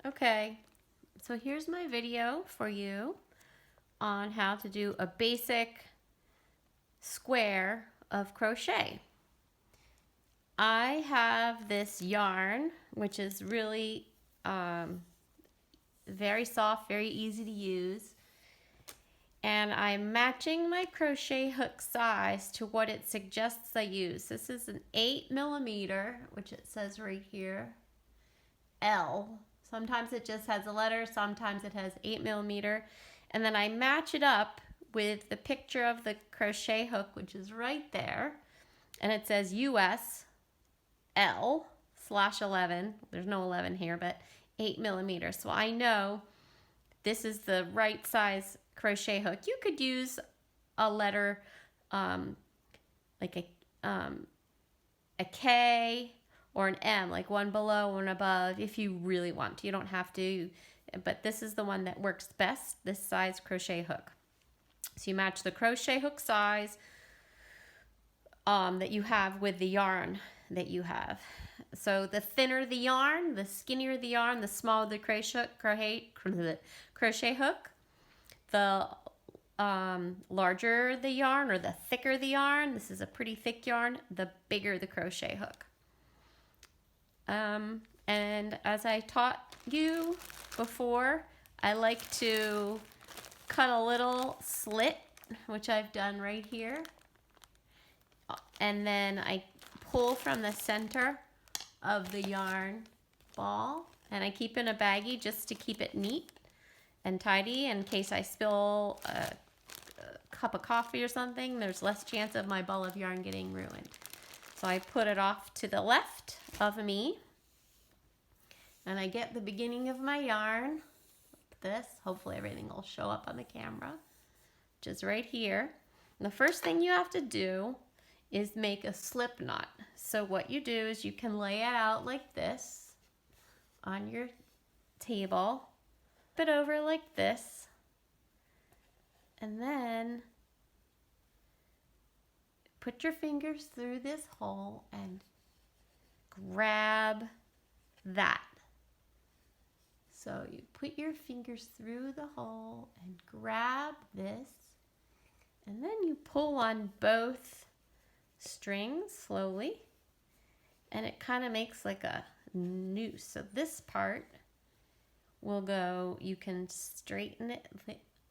Okay, so here's my video for you on how to do a basic square of crochet. I have this yarn, which is really very soft, very easy to use. And I'm matching my crochet hook size to what it suggests I use. This is an 8mm, which it says right here, L. Sometimes it just has a letter, sometimes it has 8mm. And then I match it up with the picture of the crochet hook, which is right there. And it says US L/11. There's no 11 here, but 8mm. So I know this is the right size crochet hook. You could use a letter like a K or an M, like one below, one above, if you really want to. You don't have to, but this is the one that works best, this size crochet hook. So you match the crochet hook size that you have with the yarn that you have. So the thinner the yarn, the skinnier the yarn, the smaller the crochet hook, the larger the yarn or the thicker the yarn. This is a pretty thick yarn, the bigger the crochet hook. And as I taught you before, I like to cut a little slit, which I've done right here. And then I pull from the center of the yarn ball, and I keep in a baggie just to keep it neat and tidy in case I spill a cup of coffee or something. There's less chance of my ball of yarn getting ruined. So I put it off to the left of me, and I get the beginning of my yarn like this. Hopefully everything will show up on the camera, which is right here. And the first thing you have to do is make a slip knot. So what you do is you can lay it out like this on your table, flip it over like this, and then put your fingers through this hole and grab that. So you put your fingers through the hole and grab this, and then you pull on both strings slowly, and it kind of makes like a noose. So this part will go, you can straighten it,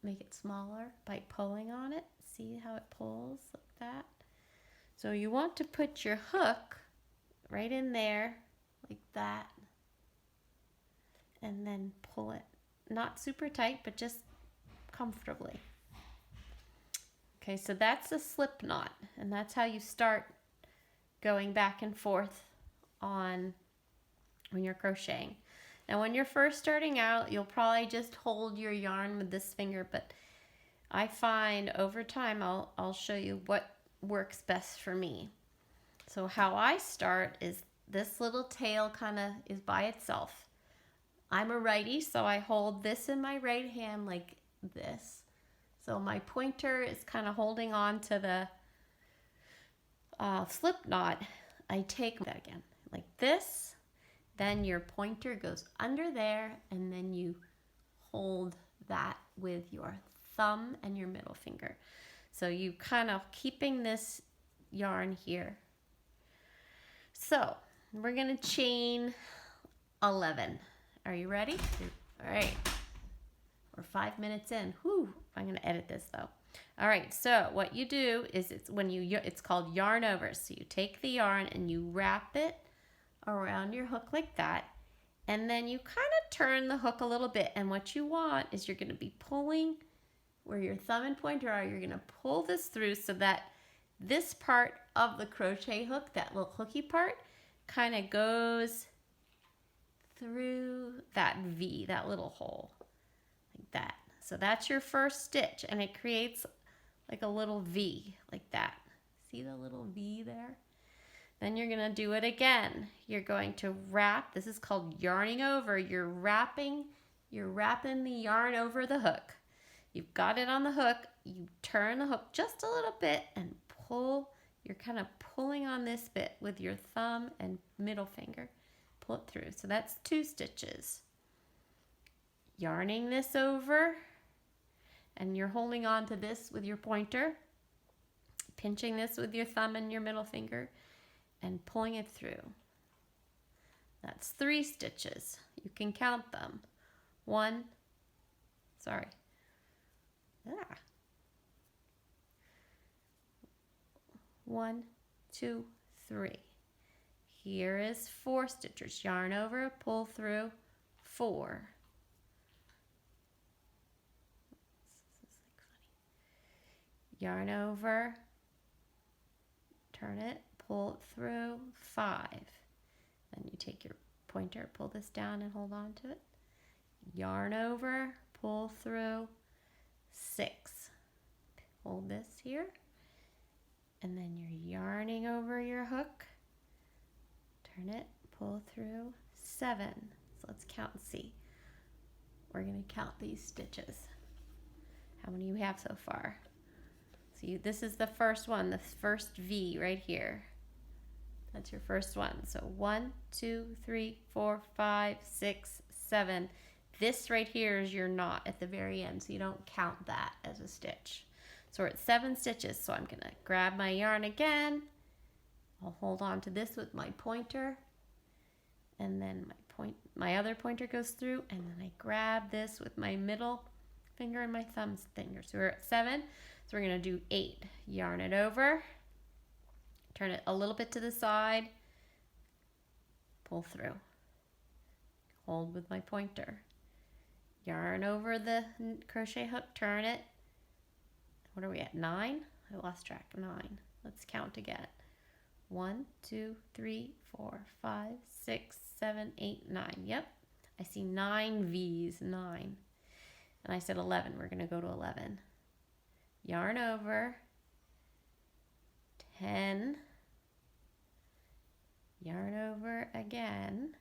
make it smaller by pulling on it. See how it pulls like that? So you want to put your hook right in there like that, and then pull it, not super tight, but just comfortably. Okay, so that's a slip knot, and that's how you start going back and forth on when you're crocheting. And when you're first starting out, you'll probably just hold your yarn with this finger, but I find over time I'll show you what works best for me. So how I start is this little tail kind of is by itself. I'm a righty, so I hold this in my right hand like this. So my pointer is kind of holding on to the slip knot. I take that again like this, then your pointer goes under there, and then you hold that with your thumb and your middle finger. So you kind of keeping this yarn here. So we're gonna chain 11. Are you ready? All right. We're 5 minutes in. Whew. I'm gonna edit this though. All right. So what you do is it's called yarn over. So you take the yarn and you wrap it around your hook like that, and then you kind of turn the hook a little bit. And what you want is you're gonna be pulling where your thumb and pointer are. You're gonna pull this through so that this part of the crochet hook, that little hooky part, kind of goes through that V, that little hole, like that. So that's your first stitch, and it creates like a little V, like that. See the little V there? Then you're gonna do it again. You're going to wrap, this is called yarning over. You're wrapping the yarn over the hook. You've got it on the hook, you turn the hook just a little bit and pull. You're kind of pulling on this bit with your thumb and middle finger. Pull it through. So that's 2 stitches. yarning this over, and you're holding on to this with your pointer, pinching this with your thumb and your middle finger, and pulling it through. That's 3 stitches. You can count them. 1, 2, 3. Here is 4 stitches. Yarn over, pull through, 4. Yarn over, turn it, pull it through, 5. Then you take your pointer, pull this down and hold on to it. Yarn over, pull through, 6. Hold this here, and then you're yarning over your hook. Turn it, pull through, 7. So let's count and see. We're going to count these stitches. How many you have so far? See, this is the first one, the first V right here. That's your first one. So 1, 2, 3, 4, 5, 6, 7. This right here is your knot at the very end, so you don't count that as a stitch. So we're at 7 stitches. So I'm gonna grab my yarn again. I'll hold on to this with my pointer, and then my other pointer goes through, and then I grab this with my middle finger and my thumb finger. So we're at 7. So we're gonna do 8. Yarn it over. Turn it a little bit to the side, pull through, hold with my pointer, yarn over the crochet hook, turn it. What are we at, 9? I lost track, 9. Let's count again. 1, 2, 3, 4, 5, 6, 7, 8, 9. Yep, I see 9 V's, 9. And I said 11, we're gonna go to 11. Yarn over, 10, yarn over again,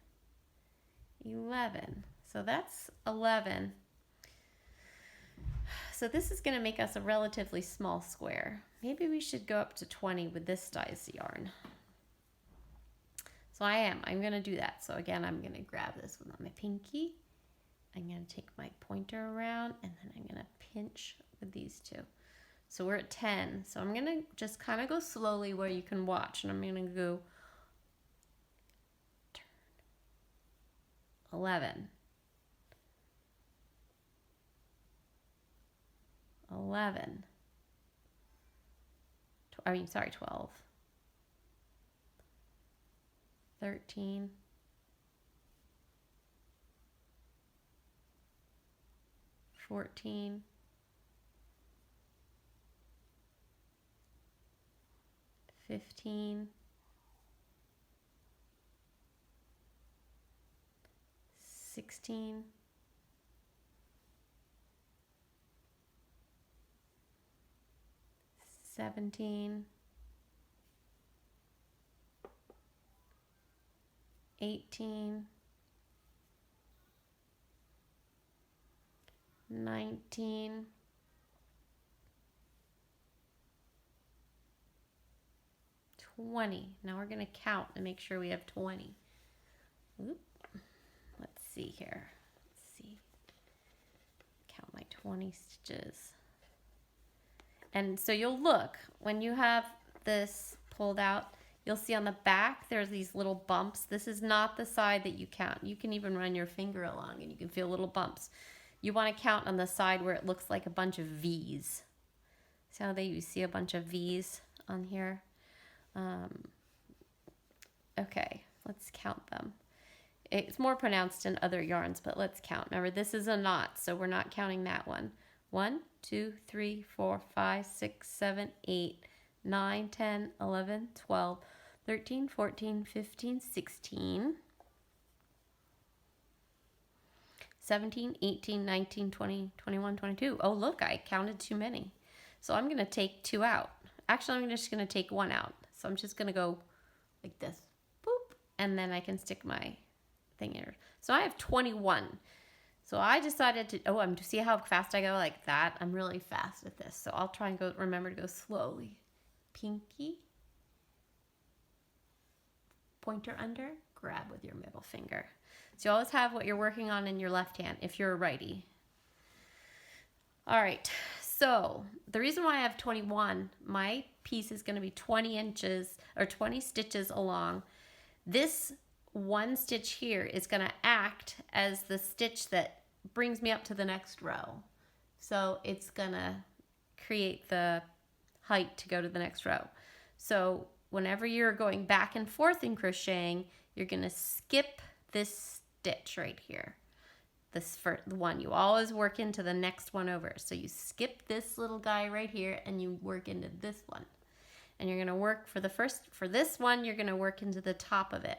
11. So that's 11. So this is going to make us a relatively small square. Maybe we should go up to 20 with this size yarn. So I'm going to do that. So again, I'm going to grab this with my pinky. I'm going to take my pointer around, and then I'm going to pinch with these two. So we're at 10. So I'm going to just kind of go slowly where you can watch. And I'm going to go 11. 11. 12. 13. 14. 15, 16, 17, 18, 19, 20. Now we're going to count and make sure we have 20. Oop. Let's see here. Let's see. Count my 20 stitches. And so you'll look, when you have this pulled out, you'll see on the back there's these little bumps. This is not the side that you count. You can even run your finger along and you can feel little bumps. You want to count on the side where it looks like a bunch of V's. See how you see a bunch of V's on here? Okay, let's count them. It's more pronounced in other yarns, but let's count. Remember, this is a knot, so we're not counting that one. 1, 2, 3, 4, 5, 6, 7, 8, 9, 10, 11, 12, 13, 14, 15, 16, 17, 18, 19, 20, 21, 22. Oh, look, I counted too many. So I'm going to take 2 out. Actually, I'm just going to take 1 out. So I'm just going to go like this. Boop. And then I can stick my thing here. So I have 21. So I decided to, see how fast I go like that? I'm really fast at this. So I'll try and remember to go slowly. Pinky. pointer under, grab with your middle finger. So you always have what you're working on in your left hand if you're a righty. All right, so the reason why I have 21, my piece is going to be 20 inches or 20 stitches along. This one stitch here is going to act as the stitch that brings me up to the next row. So it's going to create the height to go to the next row. So whenever you're going back and forth in crocheting, you're going to skip this stitch right here. This first one, you always work into the next one over. So you skip this little guy right here and you work into this one. And you're going to work for this one, you're going to work into the top of it.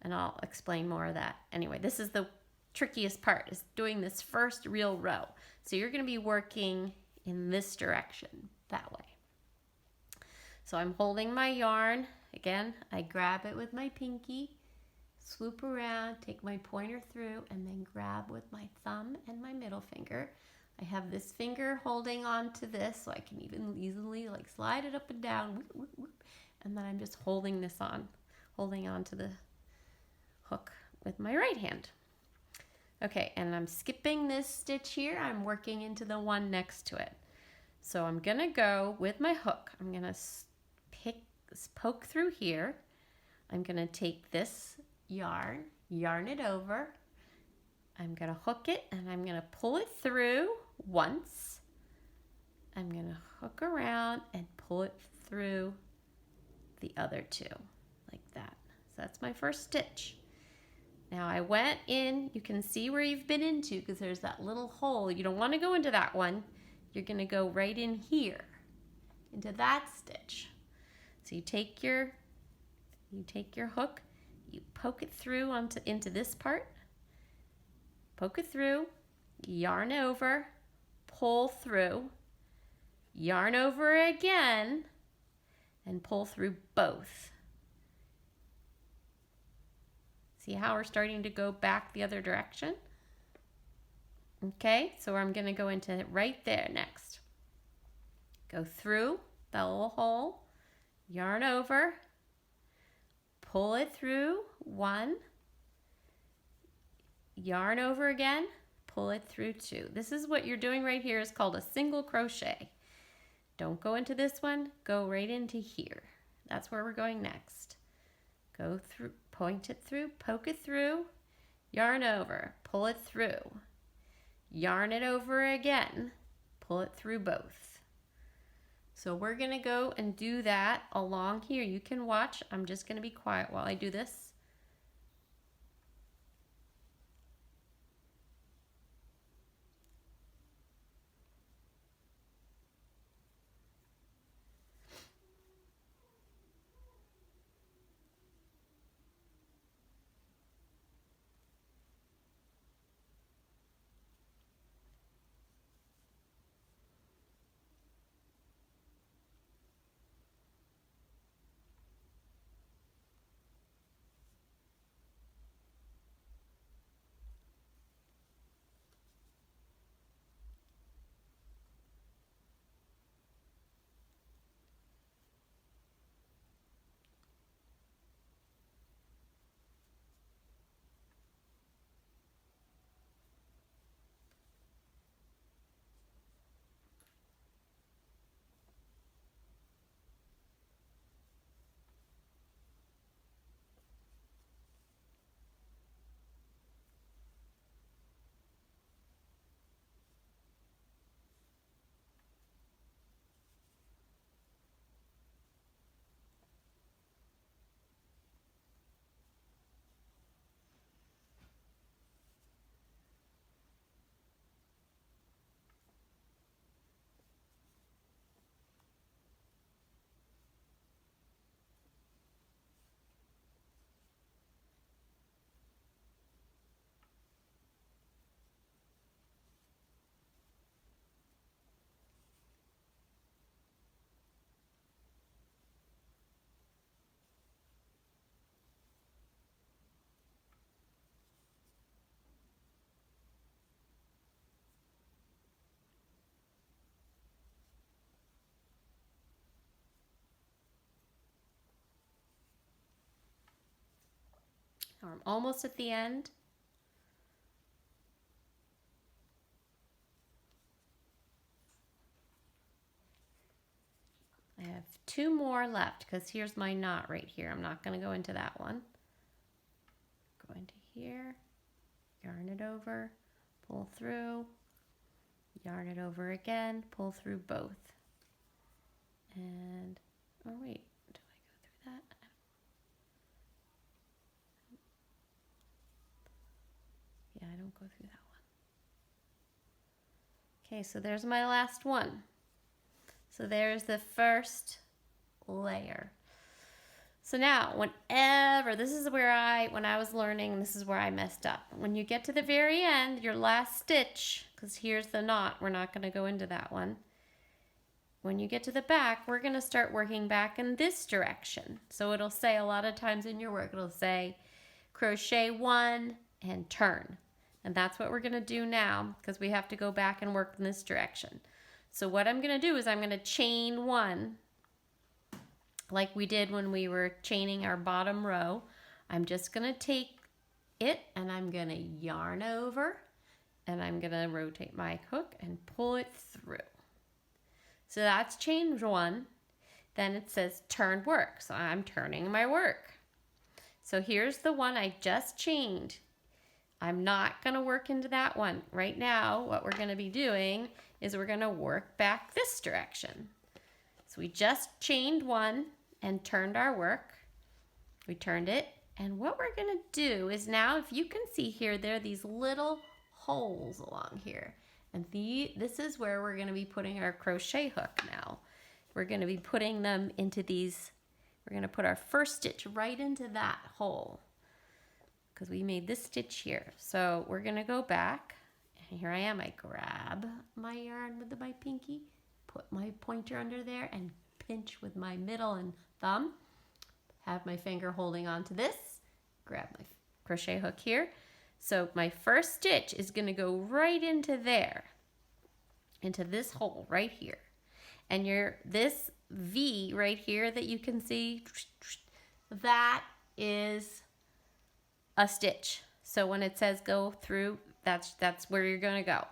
And I'll explain more of that. Anyway, this is the trickiest part, is doing this first real row. So you're going to be working in this direction, that way. So I'm holding my yarn. Again, I grab it with my pinky, swoop around, take my pointer through, and then grab with my thumb and my middle finger. I have this finger holding on to this, so I can even easily like slide it up and down, whoop, whoop, whoop. And then I'm just holding this on, holding on to the hook with my right hand. Okay, and I'm skipping this stitch here. I'm working into the one next to it. So I'm gonna go with my hook. I'm gonna poke through here. I'm gonna take this yarn it over. I'm gonna hook it and I'm gonna pull it through once. I'm gonna hook around and pull it through the other two, like that. So that's my first stitch. Now I went in, you can see where you've been into because there's that little hole. You don't want to go into that one. You're going to go right in here, into that stitch. So you take your hook, you poke it through into this part, poke it through, yarn over, pull through, yarn over again, and pull through both. See how we're starting to go back the other direction? Okay, so I'm going to go into it right there next. Go through that little hole, yarn over, pull it through one, yarn over again, pull it through two. This is what you're doing right here is called a single crochet. Don't go into this one, go right into here. That's where we're going next. Go through, point it through, poke it through, yarn over, pull it through, yarn it over again, pull it through both. So we're gonna go and do that along here. You can watch, I'm just gonna be quiet while I do this. I'm almost at the end. I have 2 more left because here's my knot right here. I'm not going to go into that one. Go into here, yarn it over, pull through, yarn it over again, pull through both. And, oh wait, do I go through that? Yeah, I don't go through that one. Okay, so there's my last one. So there's the first layer. So now, whenever, this is where when I was learning, this is where I messed up. When you get to the very end, your last stitch, because here's the knot, we're not going to go into that one. When you get to the back, we're going to start working back in this direction. So it'll say a lot of times in your work, it'll say crochet 1 and turn. And that's what we're going to do now, because we have to go back and work in this direction. So what I'm going to do is I'm going to chain 1, like we did when we were chaining our bottom row. I'm just going to take it and I'm going to yarn over, and I'm going to rotate my hook and pull it through. So that's chain 1. Then it says turn work. So I'm turning my work. So here's the one I just chained. I'm not going to work into that one. Right now, what we're going to be doing is we're going to work back this direction. So we just chained 1 and turned our work. We turned it. And what we're going to do is now, if you can see here, there are these little holes along here. And this is where we're going to be putting our crochet hook now. We're going to be putting them into these, we're going to put our first stitch right into that hole, because we made this stitch here. So we're going to go back, and here I am. I grab my yarn with my pinky, put my pointer under there, and pinch with my middle and thumb. Have my finger holding on to this, grab my crochet hook here. So my first stitch is going to go right into there, into this hole right here. And this V right here that you can see, that is a stitch. So when it says go through, that's where you're going to go.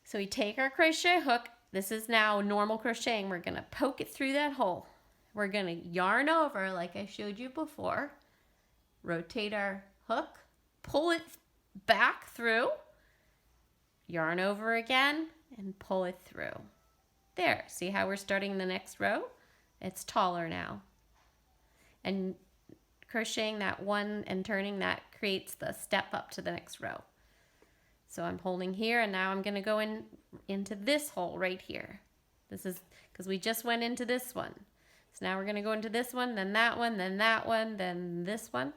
So we take our crochet hook. This is now normal crocheting. We're going to poke it through that hole. We're going to yarn over like I showed you before. Rotate our hook. Pull it back through, yarn over again, and pull it through. There, see how we're starting the next row? It's taller now. And crocheting that one and turning that creates the step up to the next row. So I'm holding here, and now I'm going to go into this hole right here. This is because we just went into this one. So now we're going to go into this one, then that one, then that one, then this one.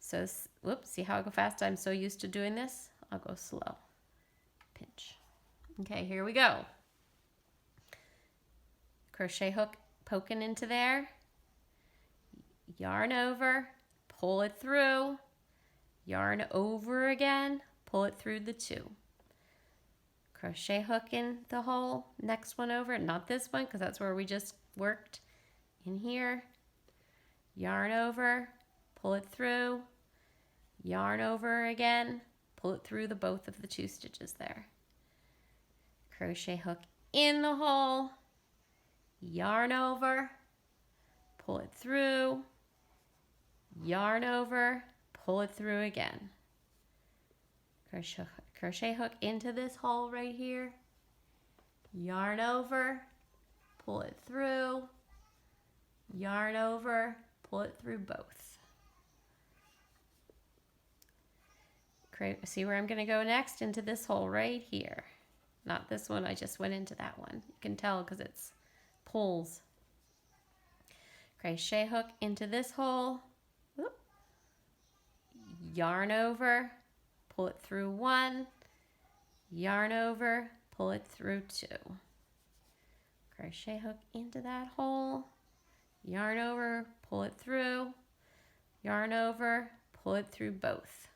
So, whoops, see how I go fast? I'm so used to doing this. I'll go slow. Pinch. Okay, here we go. Crochet hook poking into there. Yarn over, pull it through. Yarn over again, pull it through the 2. Crochet hook in the hole, next one over, not this one because that's where we just worked. In here, yarn over, pull it through, yarn over again, pull it through both of the 2 stitches there. Crochet hook in the hole, yarn over, pull it through, yarn over, pull it through again. Crochet hook into this hole right here, yarn over, pull it through, yarn over, pull it through both. See where I'm going to go next? Into this hole right here. Not this one, I just went into that one. You can tell because it's pulls. Crochet hook into this hole. Whoop. Yarn over, pull it through 1. Yarn over, pull it through 2. Crochet hook into that hole. Yarn over, pull it through. Yarn over, pull it through both.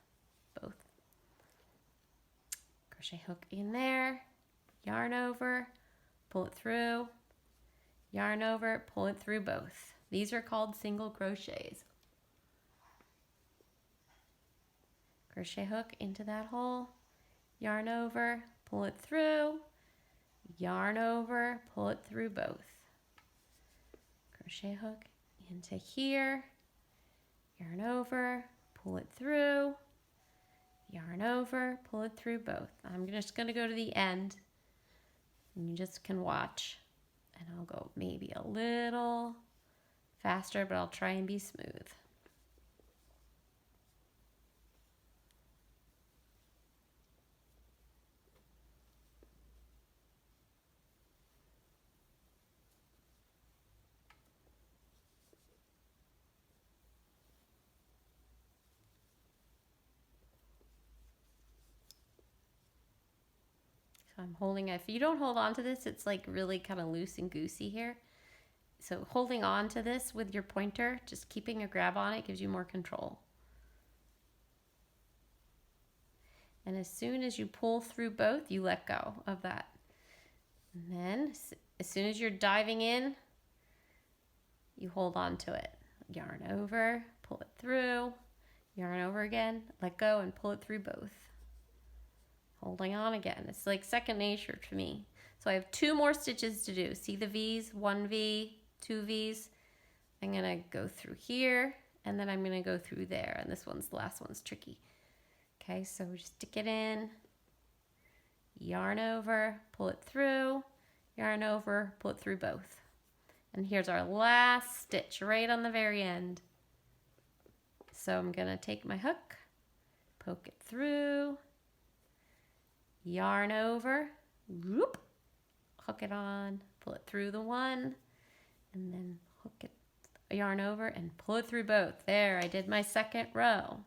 Crochet hook in there, yarn over, pull it through, yarn over, pull it through both. These are called single crochets. crochet hook into that hole, yarn over, pull it through, yarn over, pull it through both. Crochet hook into here, yarn over, pull it through, yarn over, pull it through both. I'm just going to go to the end and you just can watch, and I'll go maybe a little faster, but I'll try and be smooth. So I'm holding, if you don't hold on to this, it's like really kind of loose and goosey here. So holding on to this with your pointer, just keeping a grab on it gives you more control. And as soon as you pull through both, you let go of that. And then as soon as you're diving in, you hold on to it. Yarn over, pull it through, yarn over again, let go and pull it through both. Holding on again. It's like second nature to me. So I have 2 more stitches to do. See the V's? 1 V, 2 V's. I'm gonna go through here and then I'm gonna go through there. And this one's, the last one's tricky. Okay, so we just stick it in, yarn over, pull it through, yarn over, pull it through both. And here's our last stitch right on the very end. So I'm gonna take my hook, poke it through, yarn over, whoop, hook it on, pull it through the one, and then hook it, yarn over and pull it through both. There, I did my second row.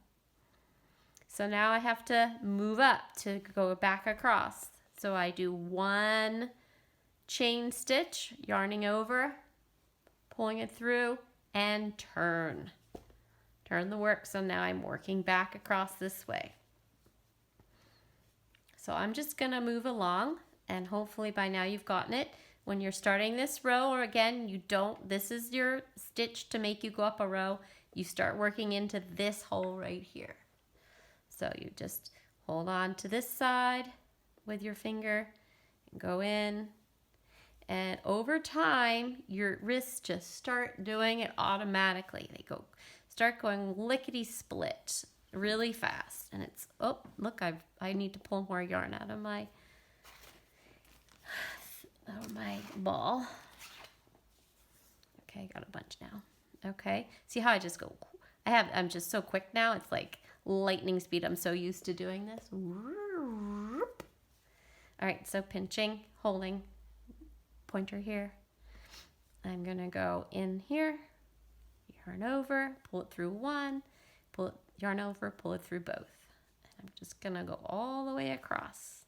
So now I have to move up to go back across. So I do 1 chain stitch, yarning over, pulling it through, and turn. Turn the work, so now I'm working back across this way. So I'm just gonna move along, and hopefully by now you've gotten it. When you're starting this row, or again, this is your stitch to make you go up a row, you start working into this hole right here. So you just hold on to this side with your finger and go in. And over time, your wrists just start doing it automatically. They start going lickety split really fast. And it's, oh, look, I need to pull more yarn out of my ball. Okay, got a bunch now. Okay, see how I just go, I'm just so quick now. It's like lightning speed. I'm so used to doing this. All right, so pinching, holding, pointer here. I'm gonna go in here, yarn over, pull it through one, pull it, yarn over, pull it through both. And I'm just gonna go all the way across.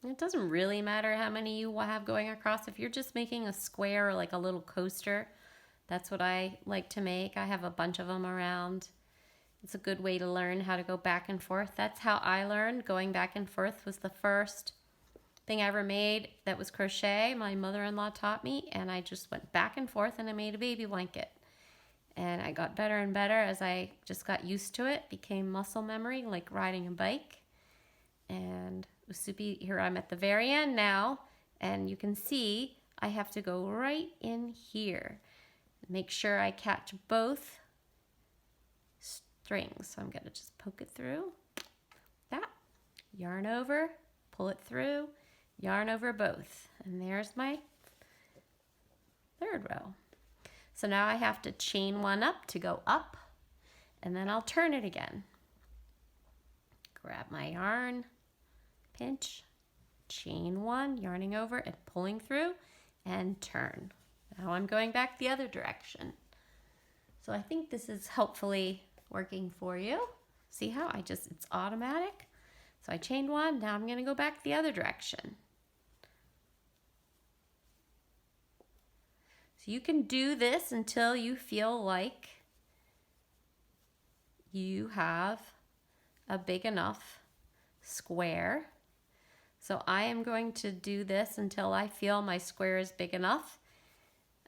It doesn't really matter how many you have going across. If you're just making a square or like a little coaster, that's what I like to make. I have a bunch of them around. It's a good way to learn how to go back and forth. That's how I learned. Going back and forth was the first thing I ever made that was crochet. My mother-in-law taught me, and I just went back and forth and I made a baby blanket. And I got better and better as I just got used to it. Became muscle memory, like riding a bike. And Soupy, here I'm at the very end now, and you can see I have to go right in here. Make sure I catch both strings. So I'm gonna just poke it through, that, yarn over, pull it through, yarn over both. And there's my third row. So now I have to chain one up to go up, and then I'll turn it again. Grab my yarn, pinch, chain one, yarning over and pulling through, and turn. Now I'm going back the other direction. So I think this is hopefully working for you. See how it's automatic? So I chained one, now I'm going to go back the other direction. So you can do this until you feel like you have a big enough square. So I am going to do this until I feel my square is big enough,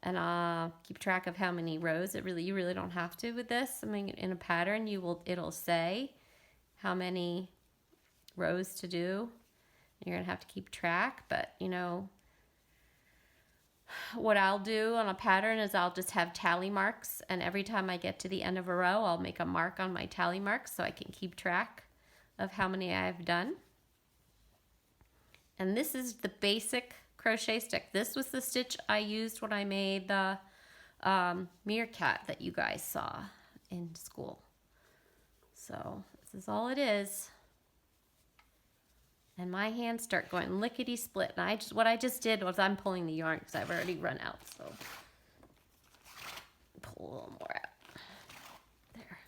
and I'll keep track of how many rows. You really don't have to with this. I mean, in a pattern, it'll say how many rows to do. You're gonna have to keep track, but you know, what I'll do on a pattern is I'll just have tally marks, and every time I get to the end of a row, I'll make a mark on my tally marks so I can keep track of how many I've done. And this is the basic crochet stick. This was the stitch I used when I made the meerkat that you guys saw in school. So this is all it is. And my hands start going lickety split. And what I just did was I'm pulling the yarn because I've already run out. So pull a little more out. There.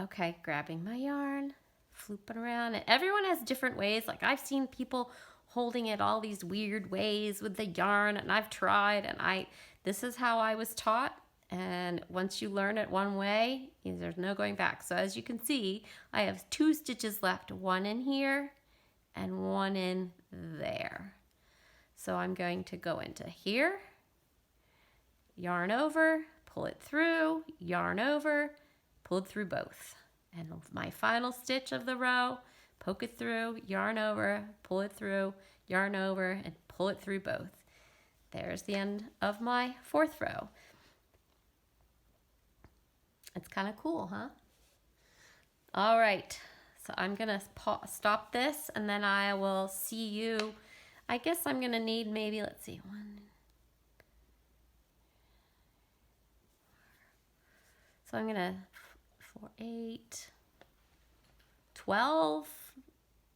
Okay, grabbing my yarn, flooping around. And everyone has different ways. Like I've seen people holding it all these weird ways with the yarn, and I've tried, and this is how I was taught. And once you learn it one way, there's no going back. So as you can see, I have 2 stitches left, one in here and one in there. So I'm going to go into here, yarn over, pull it through, yarn over, pull it through both. And my final stitch of the row, poke it through, yarn over, pull it through, yarn over, and pull it through both. There's the end of my 4th row. It's kind of cool, huh? All right, so I'm gonna stop this, and then I will see you. I guess I'm gonna need maybe, let's see, 1. So I'm gonna 4, 8, 12,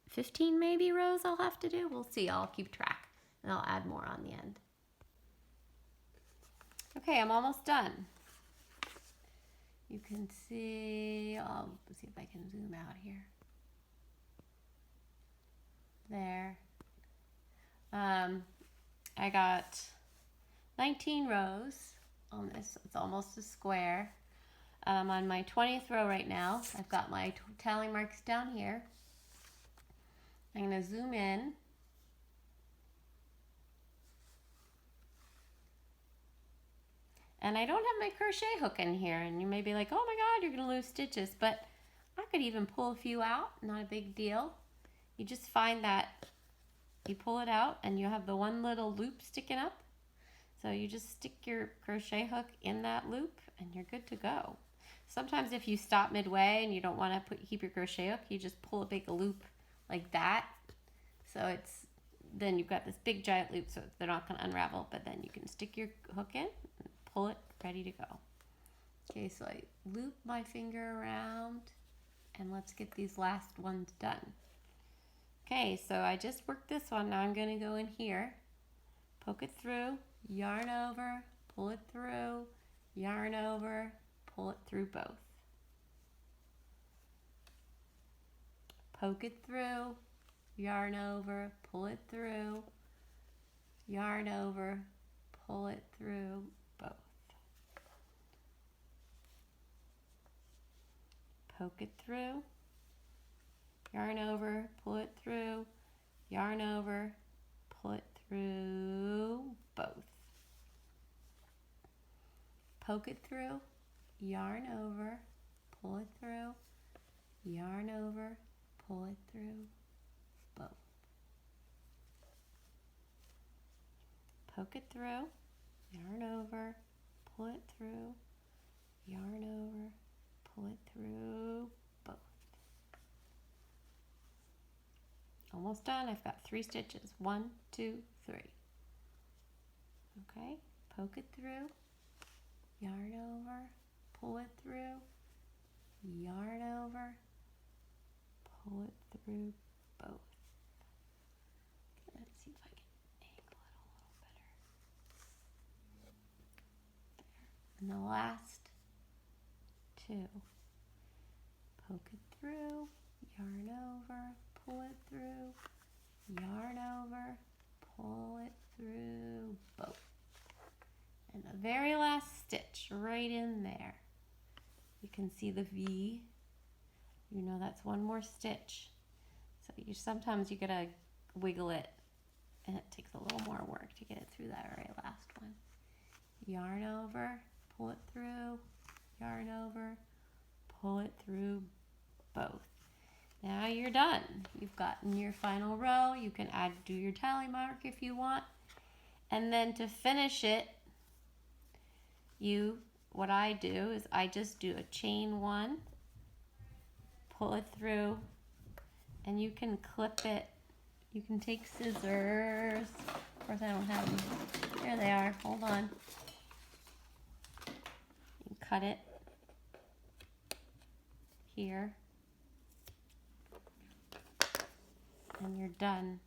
15 maybe rows I'll have to do. We'll see, I'll keep track, and I'll add more on the end. Okay, I'm almost done. You can see, I'll see if I can zoom out here. There. I got 19 rows on this. It's almost a square. I'm on my 20th row right now. I've got my tally marks down here. I'm going to zoom in. And I don't have my crochet hook in here, and you may be like, oh my God, you're gonna lose stitches, but I could even pull a few out, not a big deal. You just find that you pull it out and you have the one little loop sticking up. So you just stick your crochet hook in that loop and you're good to go. Sometimes if you stop midway and you don't wanna keep your crochet hook, you just pull a big loop like that. So then you've got this big giant loop, so they're not gonna unravel, but then you can stick your hook in, pull it, ready to go. Okay, so I loop my finger around, and let's get these last ones done. Okay, so I just worked this one. Now I'm going to go in here, poke it through, yarn over, pull it through, yarn over, pull it through both. Poke it through, yarn over, pull it through, yarn over, pull it through both. Poke it through, yarn over, pull it through, yarn over, pull it through both. Poke it through, yarn over, pull it through, yarn over, pull it through both. Poke it through, yarn over, pull it through, yarn over, pull it through both. Almost done. I've got 3 stitches. 1, 2, 3. Okay, poke it through, yarn over, pull it through, yarn over, pull it through both. Okay, let's see if I can angle it a little better. There. And the last 2. Poke it through, yarn over, pull it through, yarn over, pull it through both. And the very last stitch right in there. You can see the V. You know that's one more stitch. So sometimes you gotta wiggle it, and it takes a little more work to get it through that very last one. Yarn over, pull it through, yarn over, pull it through both. Now you're done. You've gotten your final row. You can do your tally mark if you want. And then to finish it, what I do is I just do a chain one, pull it through, and you can clip it. You can take scissors. Of course I don't have them. There they are. Hold on. You cut it here. And you're done.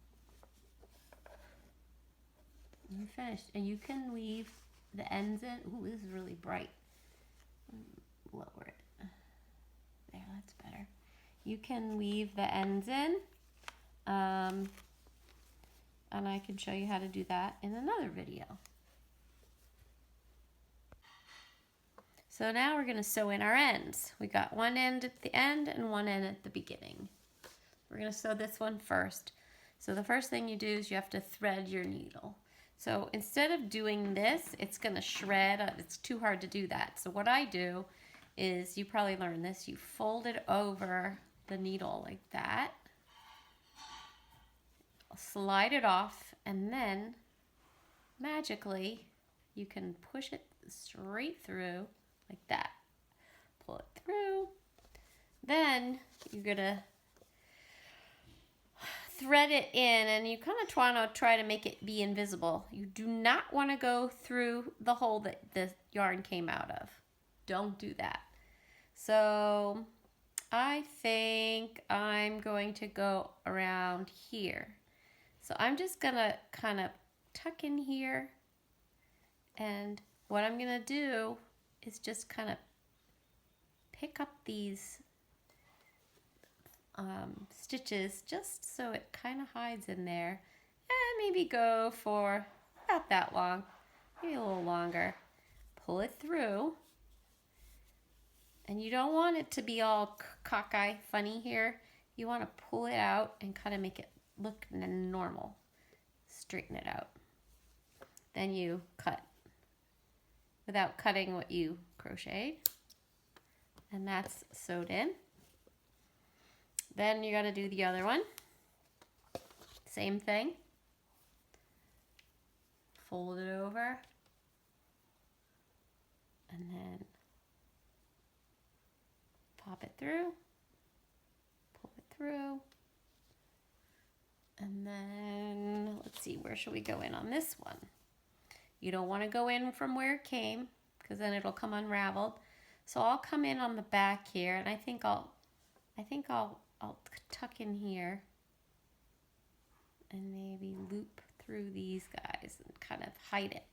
You're finished. And you can leave the ends in. Ooh, this is really bright. Lower it. There, that's better. You can leave the ends in. And I can show you how to do that in another video. So now we're going to sew in our ends. We got one end at the end and one end at the beginning. We're going to sew this one first. So the first thing you do is you have to thread your needle. So instead of doing this, it's going to shred. It's too hard to do that. So what I do is, you probably learned this, you fold it over the needle like that. Slide it off, and then magically you can push it straight through like that. Pull it through. Then you're going to thread it in, and you kind of want to try to make it be invisible. You do not want to go through the hole that the yarn came out of. Don't do that. So I think I'm going to go around here. So I'm just going to kind of tuck in here, and what I'm going to do is just kind of pick up these stitches just so it kind of hides in there, and maybe go for about that long, maybe a little longer. Pull it through, and you don't want it to be all cockeye funny here. You want to pull it out and kind of make it look normal. Straighten it out. Then you cut without cutting what you crocheted, and that's sewed in. Then you got to do the other one. Same thing. Fold it over, and then pop it through, pull it through, and then let's see, where should we go in on this one? You don't want to go in from where it came, because then it'll come unraveled. So I'll come in on the back here, and I think I'll tuck in here and maybe loop through these guys and kind of hide it.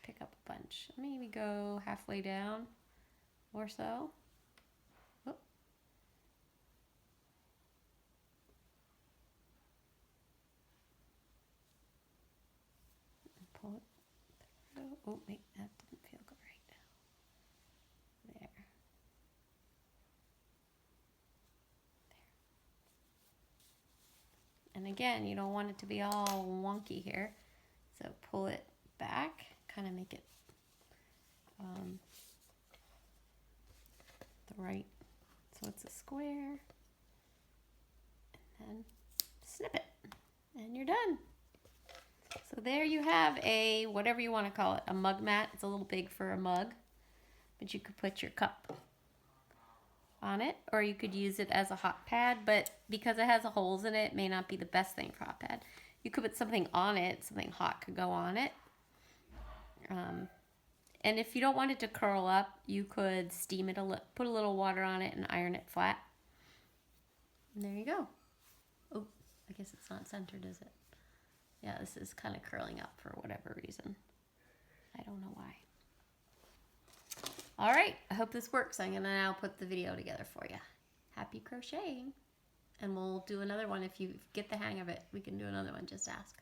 Pick up a bunch. Maybe go halfway down or so. Oh. Pull it through. Oh, wait, that didn't feel good right now. There. And again, you don't want it to be all wonky here. So pull it back, kind of make it the right, so it's a square. And then snip it, and you're done. So there you have a, whatever you want to call it, a mug mat. It's a little big for a mug, but you could put your cup on it, or you could use it as a hot pad, but because it has holes in it, it may not be the best thing for hot pad. You could put something on it, something hot could go on it. And if you don't want it to curl up, you could steam it put a little water on it and iron it flat. And there you go. Oh, I guess it's not centered, is it? Yeah, this is kind of curling up for whatever reason. I don't know why. All right, I hope this works. I'm gonna now put the video together for you. Happy crocheting. And we'll do another one if you get the hang of it. We can do another one, just ask.